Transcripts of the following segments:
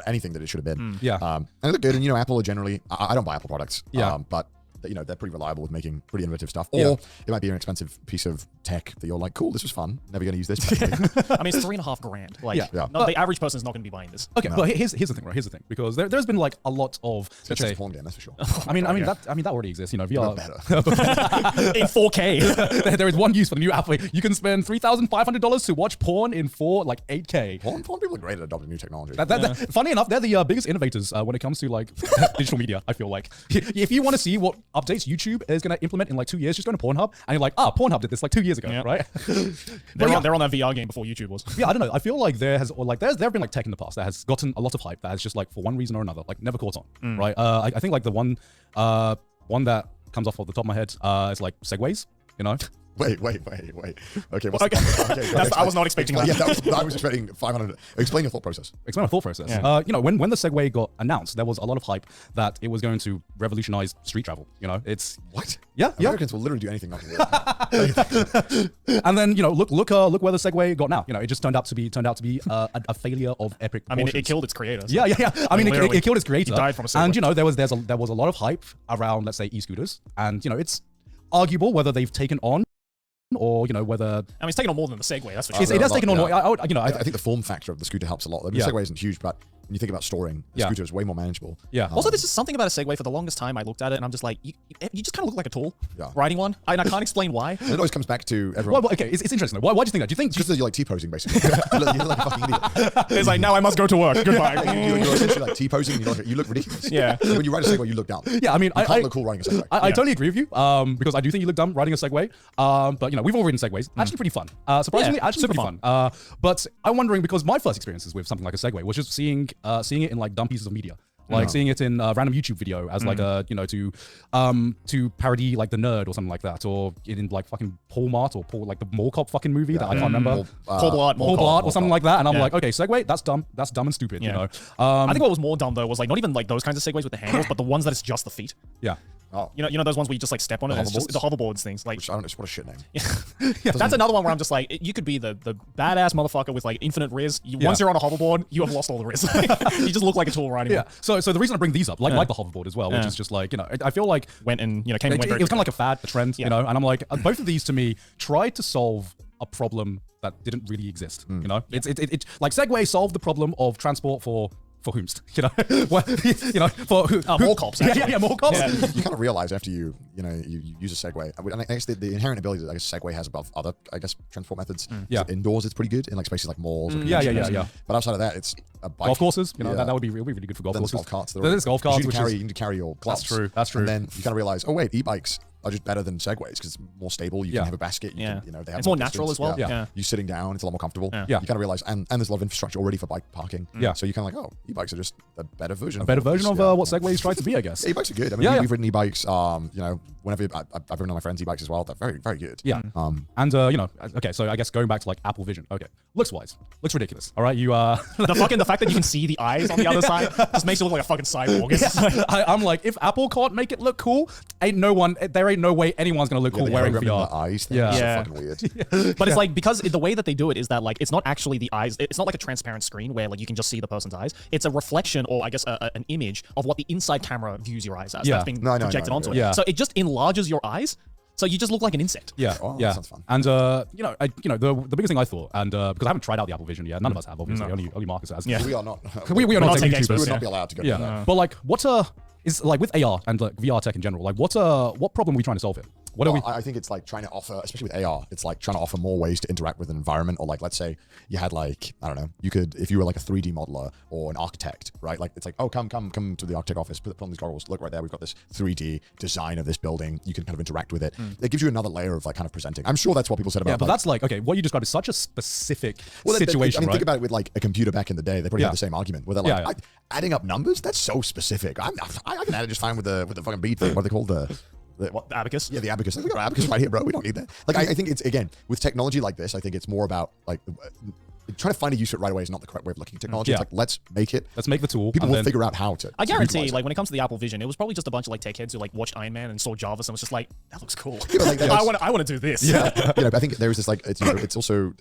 anything that it should have been. Yeah. And they look good. And, Apple are generally, I don't buy Apple products. Yeah. But they're pretty reliable with making pretty innovative stuff. Or it might be an expensive piece of tech that you're like, cool, this was fun. Never going to use this. I mean, it's $3.5 grand. Like, the average person is not going to be buying this. Okay, but here's the thing, right? Here's the thing, because there's been like a lot of, let's say, a porn game, that's for sure. I mean that already exists. VR better in 4K. There is one use for the new Apple. You can spend $3,500 to watch porn in 8K. Porn people are great at adopting new technology. Funny enough, they're the biggest innovators when it comes to like digital media. I feel like if you want to see what updates YouTube is going to implement in like 2 years, just go to Pornhub and you're like, Pornhub did this like 2 years ago, right? They're on that VR game before YouTube was. Yeah, I don't know. I feel like there have been like tech in the past that has gotten a lot of hype that has just like for one reason or another like never caught on, right? I think like the one that comes off the top of my head is like segways, Wait. Okay, what's I was not expecting that. Yeah, I was expecting 500. Explain your thought process. Explain my thought process. Yeah. When the Segway got announced, there was a lot of hype that it was going to revolutionize street travel. It's what? Yeah, Americans will literally do anything not to work. And then look where the Segway got now. It just turned out to be a failure of epic. I mean, it killed its creator. So. Yeah. I mean, it killed its creator. He died from a Segway. And there was a lot of hype around, let's say, e-scooters, and it's arguable whether they've taken on. Or whether I mean, it's taken on more than the Segway. That's for sure. It has taken on. I think the form factor of the scooter helps a lot. The Segway isn't huge, but when you think about storing, the scooter is way more manageable. Yeah. Also, there's just something about a Segway. For the longest time, I looked at it and I'm just like, you just kind of look like a tool riding one. And I can't explain why. It always comes back to everyone. Well, okay, it's interesting. Why do you think that? Do you think just that you're like T-posing basically? you look like a fucking idiot. It's like, now I must go to work. Goodbye. You're essentially like T-posing. You look ridiculous. Yeah. When you ride a Segway, you look dumb. Yeah, I mean, you can't look cool riding a Segway. I totally agree with you. Because I do think you look dumb riding a Segway. But we've all ridden Segways. Actually, pretty fun. Surprisingly, actually super fun. But I'm wondering, because my first experiences with something like a Segway was just seeing it in like dumb pieces of media. Like seeing it in a random YouTube video as like a, to parody like The Nerd or something like that, or in like fucking Paul Mart or like the Mall Cop fucking movie that I can't remember. Paul Blart or something like that. And I'm like, okay, Segway, that's dumb and stupid, I think what was more dumb though was like not even like those kinds of Segways with the handles, but the ones that it's just the feet. Yeah. Oh. You know those ones where you just like step on it. It's just the hoverboards things. Like, which I don't know, what a shit name. Yeah. That's another one where I'm just like, you could be the badass motherfucker with like infinite riz. Once you're on a hoverboard, you have lost all the riz. You just look like a tool riding. Yeah. So the reason I bring these up, like the hoverboard as well, which is just like I feel like went and came and went. It was kind of like a fad, a trend, and I'm like, both of these to me tried to solve a problem that didn't really exist. It's like Segway solved the problem of transport for whomst, for more cops. Yeah, more cops. Yeah. You kind of realize after you use a Segway, and I guess the inherent ability that I guess Segway has above other transport methods. Yeah, indoors it's pretty good in like spaces like malls. Or yeah. But outside of that, it's a bike. Golf courses, that would be really good for golf courses. Golf carts. There's golf carts. You need to carry your clubs. That's true. And then you kind of realize, oh wait, e-bikes are just better than Segways because it's more stable. You can have a basket. They have it's more natural as well. Yeah. You're sitting down, it's a lot more comfortable. Yeah. You kind of realize, and there's a lot of infrastructure already for bike parking. Yeah. So you kind of like, oh, e-bikes are just a better version. Of what Segways tried to be, I guess. E-bikes are good. I mean, we've ridden e-bikes. Whenever I've ridden on my friends' e-bikes as well. They're very, very good. Yeah. And okay. So I guess going back to like Apple Vision. Okay. Looks ridiculous. All right. You the fact that you can see the eyes on the other side just makes it look like a fucking cyborg. I'm like, if Apple can't make it look cool, there ain't no way anyone's gonna look cool wearing VR. The eyes thing is so fucking weird. But it's like, because the way that they do it is that like it's not actually the eyes. It's not like a transparent screen where like you can just see the person's eyes. It's a reflection, or I guess an image of what the inside camera views your eyes as. That's being projected onto it. So it just enlarges your eyes. So you just look like an insect. Yeah, that sounds fun. And the biggest thing I thought, and because I haven't tried out the Apple Vision yet, none of us have, obviously. Only Marcus has. Yeah, we are not. we are not tech YouTubers. We would not be allowed to go. Yeah, that. But like, is like with AR and like VR tech in general, like what problem are we trying to solve here? I think it's like trying to offer, especially with AR, it's like trying to offer more ways to interact with an environment. Or like, let's say you had like, I don't know, you could, if you were like a 3D modeler or an architect, right? Like it's like, oh, come to the architect office, put on these goggles, look right there, we've got this 3D design of this building. You can kind of interact with it. It gives you another layer of like kind of presenting. I'm sure that's what people said about. Yeah, but that's like, okay, what you described is such a specific situation. Think about it with like a computer back in the day. They probably had the same argument where they're like, adding up numbers, that's so specific. I can add it just fine with the fucking bead thing. What are they called? The abacus? Yeah, the abacus. We got abacus right here, bro. We don't need that. Like, I think it's, again, with technology like this, I think it's more about like trying to find a use for it right away is not the correct way of looking at technology. It's like, let's make the tool. People will figure out how to. I guarantee, like when it comes to the Apple Vision, it was probably just a bunch of like tech heads who like watched Iron Man and saw Jarvis and was just like, that looks cool. I want to do this. Yeah. I think there is this like, it's also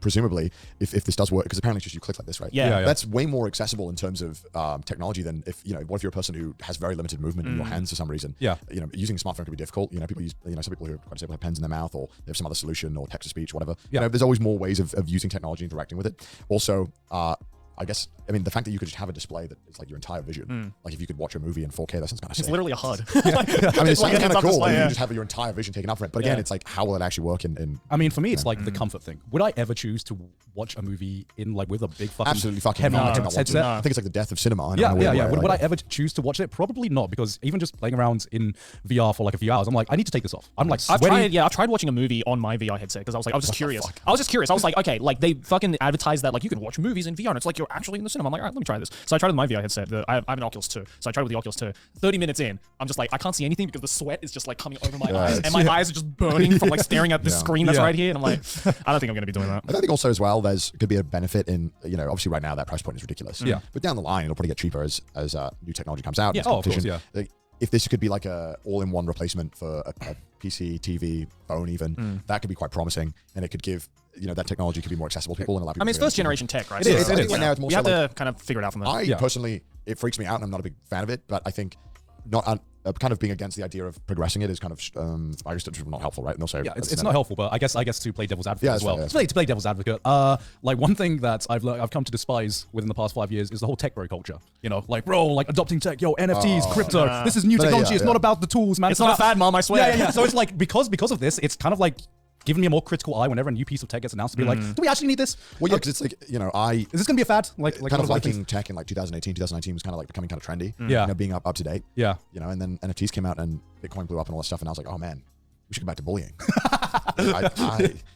presumably, if this does work, because apparently it's just you click like this, right? Yeah. That's way more accessible in terms of technology than if, what if you're a person who has very limited movement in your hands for some reason? Yeah. Using a smartphone can be difficult. People use, some people who are quite disabled have pens in their mouth, or they have some other solution, or text to speech, whatever. Yeah. There's always more ways of using technology, interacting with it. Also, I guess, the fact that you could just have a display that is like your entire vision. Like if you could watch a movie in 4K, that sounds kind of sick. It's literally a HUD. It sounds kind of cool. Display, Like, you just have your entire vision taken up for it. But again, it's like, how will it actually work in for me, it's like the comfort thing. Would I ever choose to watch a movie in like with a big fucking absolutely fucking heavy headset? No. I think it's like the death of cinema. Yeah. Would I ever choose to watch it? Probably not, because even just playing around in VR for like a few hours, I'm like, I need to take this off. I'm like sweaty. I tried watching a movie on my VR headset because I was just curious. I was like, okay, like they fucking advertised that like you can watch movies in VR, and it's like you're actually in the cinema. I'm like, all right, let me try this. So I tried with my VR headset. I have an Oculus 2, so I tried with the Oculus 2. 30 minutes in, I'm just like, I can't see anything because the sweat is just like coming over my eyes, and my eyes are just burning from like staring at this screen that's right here. And I'm like, I don't think I'm going to be doing that. I think also as well, could be a benefit in, obviously right now that price point is ridiculous. Yeah. But down the line, it'll probably get cheaper as new technology comes out. Yeah. Oh, of course, yeah. Like, if this could be like a all-in-one replacement for a PC, TV, phone even, that could be quite promising, and it could give, that technology could be more accessible to people and allow people. It's first generation tech, right? It is. I think right now it's more we so have to kind of figure it out from there. Personally, it freaks me out, and I'm not a big fan of it, but I think kind of being against the idea of progressing it is kind of, I guess it's not helpful, right? And also, it's not helpful, but I guess to play devil's advocate as well. Fair. To play devil's advocate, like one thing that I've come to despise within the past 5 years is the whole tech bro culture. Like bro, like adopting tech, NFTs, crypto. This is new technology. It's not about the tools, man. It's not a fad, mom. I swear. Yeah. So it's like because of this, it's kind of like giving me a more critical eye whenever a new piece of tech gets announced to be like, do we actually need this? Well, yeah, because it's like, is this going to be a fad? Like kind of liking tech in like 2018, 2019 was kind of like becoming kind of trendy. Yeah. Being up to date. Yeah. And then NFTs came out and Bitcoin blew up and all that stuff. And I was like, oh man, we should go back to bullying.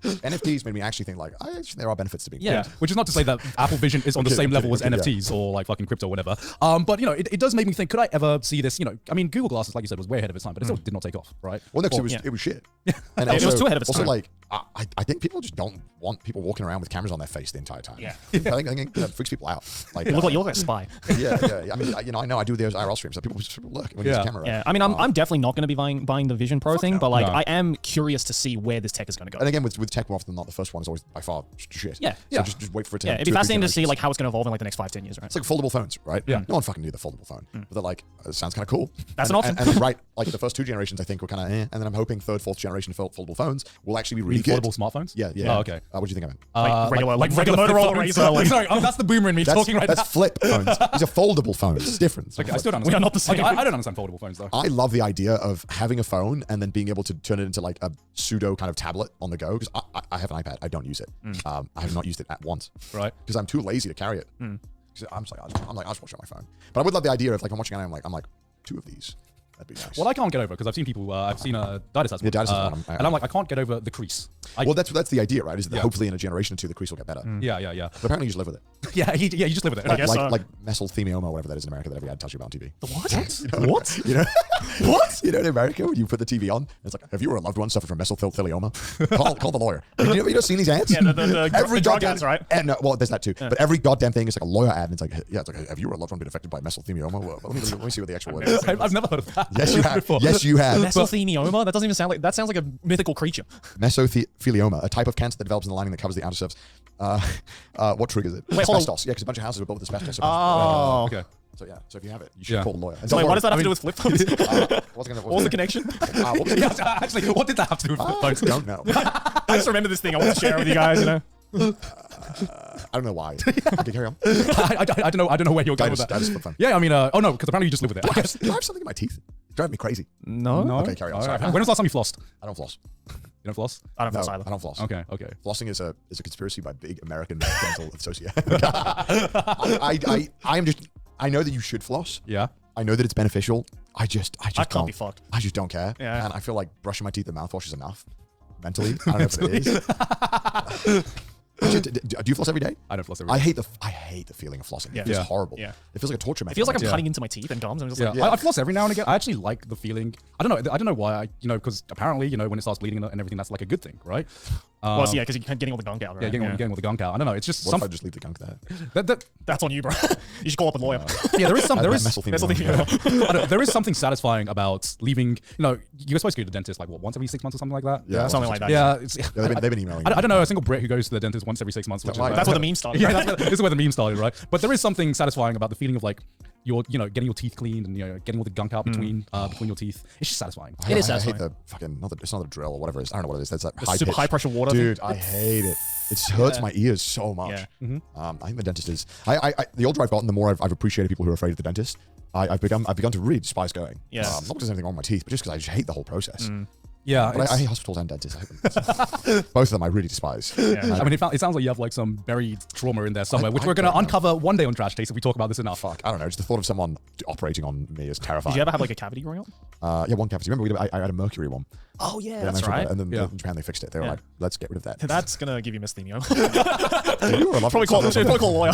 NFTs made me actually think like, there are benefits to being. Yeah. Which is not to say that Apple Vision is on the same level as NFTs or like fucking crypto or whatever. But it does make me think, could I ever see this? Google Glasses, like you said, was way ahead of its time, but it still did not take off, right? Well, no, because it was shit. And it was too ahead of its time. Also, like, I think people just don't want people walking around with cameras on their face the entire time. Yeah. I think that freaks people out. Like, you look like a spy. Yeah. I know I do those IRL streams, so people just look when there's a camera. Yeah. I'm definitely not going to be buying the Vision Pro thing, but like I am curious to see where this tech is going to go. And again, with tech more often than not, the first one is always by far shit. Yeah. So just wait for it to. Yeah. It'd be fascinating to see like how it's going to evolve in like the next 5-10 years, right? It's like foldable phones, right? Yeah. No one fucking knew the foldable phone, but they're like, it sounds kind of cool. That's an option. And right, like the first 2 generations, I think were kind of, and then I'm hoping 3rd, 4th generation foldable phones will actually be really good. Foldable smartphones? Yeah. Oh, okay. What do you think of it? Like regular Motorola Razr. Sorry, that's the boomer in me talking right now. That's flip phones. These are foldable phones. It's different. Okay, I still don't understand. We are not the same. I don't understand foldable phones though. I love the idea of having a phone and then being able to turn it into like a pseudo kind of tablet on the go. Because I have an iPad. I don't use it. I have not used it at once. Right. Because I'm too lazy to carry it. I'm just watching on my phone. But I would love the idea of like I'm watching and I'm like 2 of these. That'd be nice. Well, I can't get over because I've seen people. I've seen Didus has one. Yeah, Didus has one. And I'm like, I can't get over the crease. Well, that's the idea, right? Is that hopefully in a generation or 2 the crease will get better. Yeah. But apparently you just live with it. Yeah, you just live with it. Like mesothelioma, whatever that is in America that every ad tells you about on TV. The what? What? What? In America, when you put the TV on, it's like, have you or a loved one suffered from mesothelioma? Call the lawyer. You know seen these ads? Yeah, the drug ads, right? And well, there's that too. Yeah. But every goddamn thing is like a lawyer ad, and it's like, have you or a loved one been affected by mesothelioma? Well, let me see what the actual word is. I've never heard of that. Yes, you have. Yes, you have. Mesothelioma? That doesn't even sound like, that sounds like a mythical creature. Mesothelioma, a type of cancer that develops in the lining that covers the outer surface. What triggers it? Asbestos. Yeah, because a bunch of houses were built with asbestos. Oh, okay. So so if you have it, you should call a lawyer. So wait, what does that have to do with flip phones? What was the connection? Actually, what did that have to do with flip phones? I don't know. I just remember this thing I want to share with you guys, I don't know why. Okay, carry on. I don't know where you're going with that. That is flip phone. Yeah, I mean, oh no, because apparently you just live with it. Do I have something in my teeth? It's driving me crazy. No. Okay, carry on. Sorry. When was the last time you flossed? I don't floss. You don't floss? I don't floss either. I don't floss. Okay. Flossing is a conspiracy by big American dental associates. I know that you should floss. Yeah. I know that it's beneficial. I just can't be fucked. I just don't care. Yeah. And I feel like brushing my teeth and mouthwash is enough. Mentally, I don't know if it is. Do you floss every day? I don't floss every day. I hate the feeling of flossing. Yeah. It feels horrible. Yeah. It feels like a torture It mechanism. feels like I'm cutting into my teeth and gums. I'm just like, I floss every now and again. I actually like the feeling. I don't know why. Because apparently, when it starts bleeding and everything, that's like a good thing, right? Well, yeah, because you're getting all the gunk out, right? Yeah, getting all the gunk out. I don't know. It's just What if I just leave the gunk there? That's on you, bro. You should call up a lawyer. Yeah, there is There is something satisfying about leaving. You know, you're supposed to go to the dentist like what, once every 6 months or something like that. Yeah, something like that. Yeah, they've been emailing. I don't know a single Brit who goes to the dentist once every 6 months. Which that's where the meme started. Yeah, this is where the meme started, right? But there is something satisfying about the feeling of like you're, getting your teeth cleaned and getting all the gunk out between your teeth. It's just satisfying. It is I satisfying. hate the fucking it's not a drill or whatever it is. I don't know what it is. That's that super high pressure water. Dude, I hate it. It hurts my ears so much. Yeah. I think the dentist is. The older I've gotten, the more I've appreciated people who are afraid of the dentist. I've begun to really despise going. Yeah. Not because there's anything wrong with my teeth, but just because I just hate the whole process. Yeah, but I hate hospitals and dentists. Both of them I really despise. Yeah. I mean, it sounds like you have like some buried trauma in there somewhere, which we're going to uncover one day on Trash Taste if we talk about this enough. Fuck, I don't know. Just the thought of someone operating on me is terrifying. Did you ever have like a cavity growing up? Yeah, one cavity. Remember, I had a mercury one. Oh yeah, that's right. And then in Japan they fixed it. They were like, let's get rid of that. That's gonna give you misthemia. Probably call a lawyer.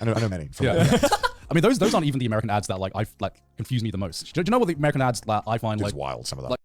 I know many. I mean, those aren't even the American ads that like confuse me the most. Do you know what the American ads that I find like wild? Some of that.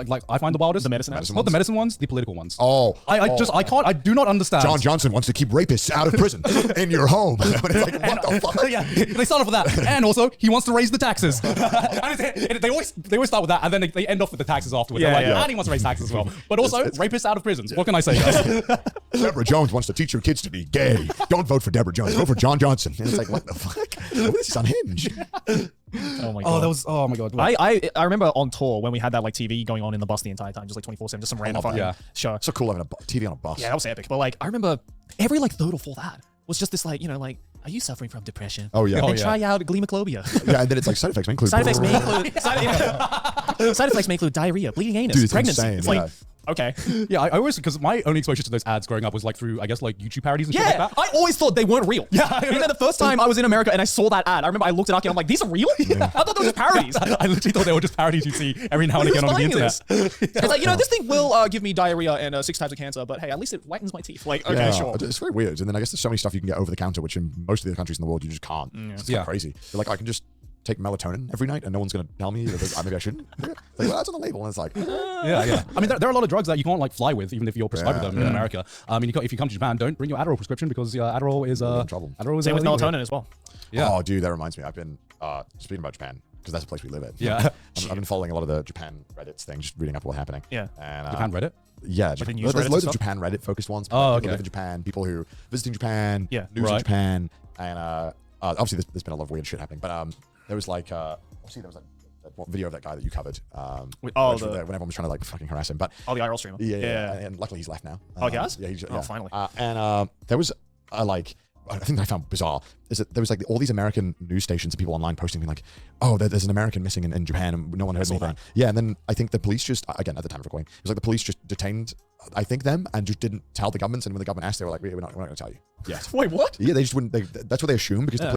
Like I find the wildest. The medicine Not the medicine ones, the political ones. Oh. I do not understand. John Johnson wants to keep rapists out of prison in your home. But it's like, what the fuck? Yeah, they start off with that. And also, he wants to raise the taxes. And they always start with that, and then they end off with the taxes afterwards. Yeah, They're like, and he wants to raise taxes as well. But also, rapists out of prisons. What can I say, guys? Deborah Jones wants to teach your kids to be gay. Don't vote for Deborah Jones. Vote for John Johnson. And it's like, what the fuck? This is unhinged. Oh my god. Oh my god. I remember on tour when we had that like TV going on in the bus the entire time, just like 24/7, just some random fucking show. So cool having a TV on a bus. Yeah, that was epic. But like I remember every like third or fourth ad was just this like, like, are you suffering from depression? Oh yeah. And try out gleamoclobia. Yeah, and then it's like side effects may include side effects may include diarrhea, bleeding anus, dude, pregnancy. Insane, it's like okay. Yeah, I always, because my only exposure to those ads growing up was like through, I guess, like YouTube parodies and shit like that. I always thought they weren't real. Yeah. And then the first time I was in America and I saw that ad, I remember I looked it up and I'm like, these are real? Yeah. I thought they were just parodies. I literally thought they were just parodies you'd see every now and again on the internet. It's like, this thing will give me diarrhea and 6 types of cancer, but hey, at least it whitens my teeth. Like, okay, sure. It's very weird. And then I guess there's so many stuff you can get over the counter, which in most of the countries in the world you just can't. It's crazy. You're like, I can just take melatonin every night and no one's going to tell me that maybe I shouldn't. Like, well, that's on the label. And it's like, yeah. I mean, there are a lot of drugs that you can't like fly with, even if you're prescribed with them in America. I mean, if you come to Japan, don't bring your Adderall prescription because Adderall is trouble. Adderall is same with melatonin as well. Yeah. Oh, dude, that reminds me. I've been speaking about Japan because that's the place we live in. Yeah. I've been following a lot of the Japan Reddits thing, just reading up what's happening. Yeah. And, Japan Reddit? Yeah. There's loads of Japan Reddit focused ones. Oh, okay. People who live in Japan, people who visiting Japan, news in Japan, and obviously there's been a lot of weird shit happening. But there was like obviously there was that video of that guy that you covered. When everyone was trying to like fucking harass him. But the IRL streamer. Yeah. And luckily he's left now. Oh, he has? Yeah. Finally. And there was I think I found bizarre is that there was like all these American news stations and people online posting being like, oh, there's an American missing in Japan and no one heard anything. That. Yeah, and then I think the police just, again, at the time of recording, it was like the police just detained, I think, them and just didn't tell the governments. And when the government asked, they were like, we're not going to tell you. Yeah. Wait, what? Yeah, they just wouldn't. That's what they assumed because the